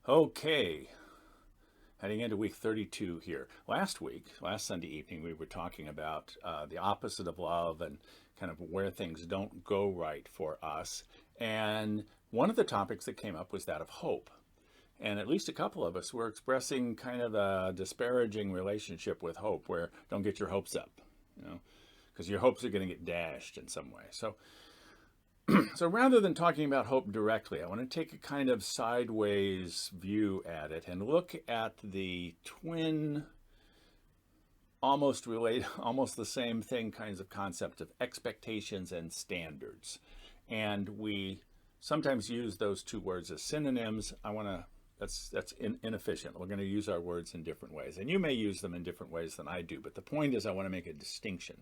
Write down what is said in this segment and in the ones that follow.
Okay, heading into week 32 here. Last Sunday evening, we were talking about the opposite of love and kind of where things don't go right for us. And one of the topics that came up was that of hope. And at least a couple of us were expressing kind of a disparaging relationship with hope, where don't get your hopes up, because your hopes are going to get dashed in some way. So rather than talking about hope directly, I want to take a kind of sideways view at it and look at the twin, almost the same thing kinds of concept of expectations and standards. And we sometimes use those two words as synonyms. That's inefficient. We're going to use our words in different ways. And you may use them in different ways than I do. But the point is, I want to make a distinction.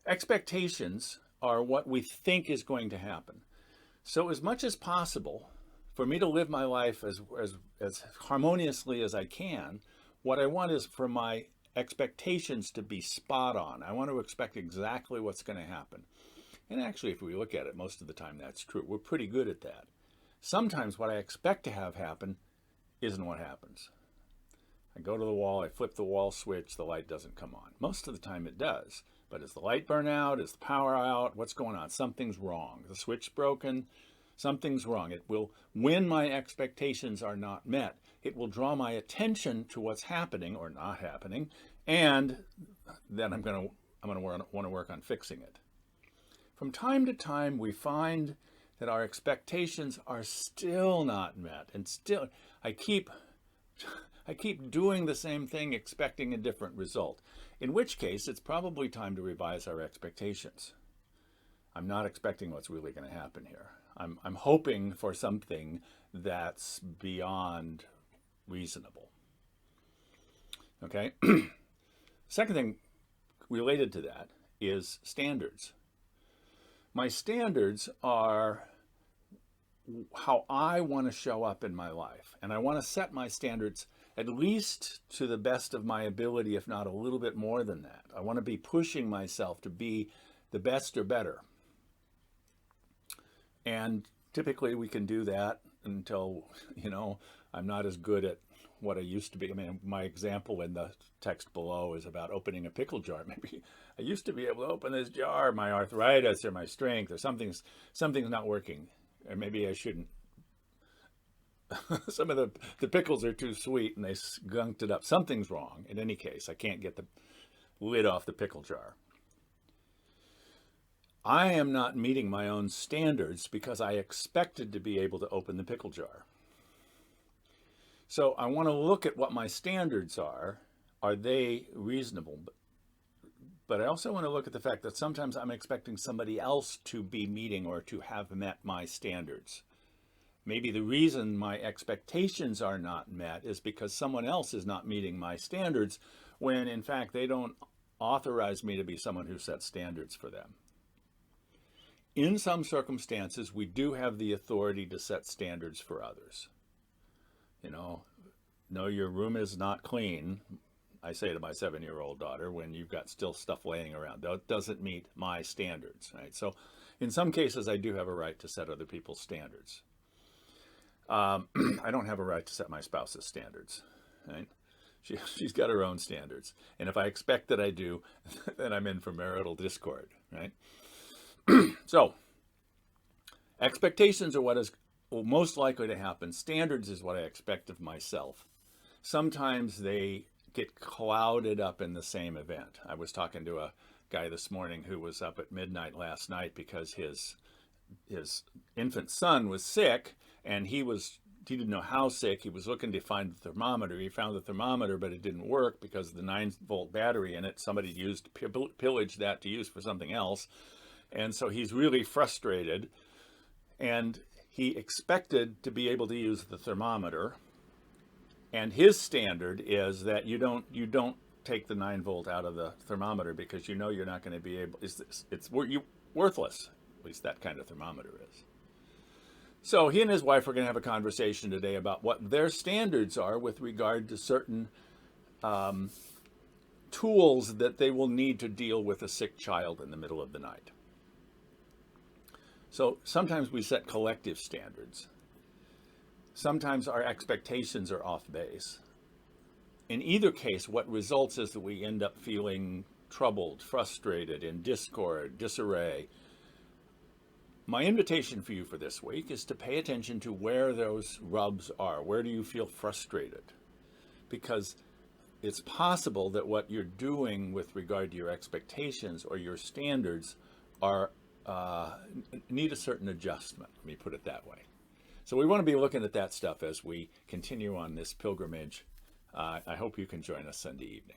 Expectations are what we think is going to happen. So as much as possible, for me to live my life as harmoniously as I can, what I want is for my expectations to be spot on. I want to expect exactly what's going to happen. And actually, if we look at it, most of the time that's true. We're pretty good at that. Sometimes what I expect to have happen isn't what happens. I go to the wall, I flip the wall switch, the light doesn't come on. Most of the time it does. But is the light burn out? Is the power out? What's going on? Something's wrong. The switch broken? Something's wrong. It will, when my expectations are not met, it will draw my attention to what's happening or not happening, and then I'm going to want to work on fixing it. From time to time, we find that our expectations are still not met, and still I keep doing the same thing, expecting a different result. In which case, it's probably time to revise our expectations. I'm not expecting what's really going to happen here. I'm hoping for something that's beyond reasonable. Okay? Second thing related to that is standards. My standards are how I want to show up in my life. And I want to set my standards at least to the best of my ability, if not a little bit more than that. I want to be pushing myself to be the best or better. And typically we can do that until, I'm not as good at what I used to be. I mean, my example in the text below is about opening a pickle jar. Maybe I used to be able to open this jar, my arthritis or my strength or something's not working. Or maybe I shouldn't. Some of the pickles are too sweet and they skunked it up. Something's wrong. In any case, I can't get the lid off the pickle jar. I am not meeting my own standards because I expected to be able to open the pickle jar. So I want to look at what my standards are. Are they reasonable? But I also want to look at the fact that sometimes I'm expecting somebody else to be meeting or to have met my standards. Maybe the reason my expectations are not met is because someone else is not meeting my standards, when in fact they don't authorize me to be someone who sets standards for them. In some circumstances, we do have the authority to set standards for others. No, your room is not clean, I say to my 7-year-old daughter, when you've got still stuff laying around. That doesn't meet my standards, right? So in some cases, I do have a right to set other people's standards. I don't have a right to set my spouse's standards, right? She's got her own standards. And if I expect that I do, then I'm in for marital discord, right? So, expectations are what is most likely to happen. Standards is what I expect of myself. Sometimes they get clouded up in the same event. I was talking to a guy this morning who was up at midnight last night because his infant son was sick, and he didn't know how sick. He was looking to find the thermometer. He found the thermometer, but it didn't work because of the 9-volt battery in it. Somebody pillaged that to use for something else. And so he's really frustrated, and he expected to be able to use the thermometer. And his standard is that you don't take the 9-volt out of the thermometer because you're not going to be able. It's worthless. At least that kind of thermometer is. So he and his wife are going to have a conversation today about what their standards are with regard to certain tools that they will need to deal with a sick child in the middle of the night. So sometimes we set collective standards. Sometimes our expectations are off base. In either case, what results is that we end up feeling troubled, frustrated, in discord, disarray. My invitation for you for this week is to pay attention to where those rubs are. Where do you feel frustrated? Because it's possible that what you're doing with regard to your expectations or your standards are need a certain adjustment. Let me put it that way. So we want to be looking at that stuff as we continue on this pilgrimage. I hope you can join us Sunday evening.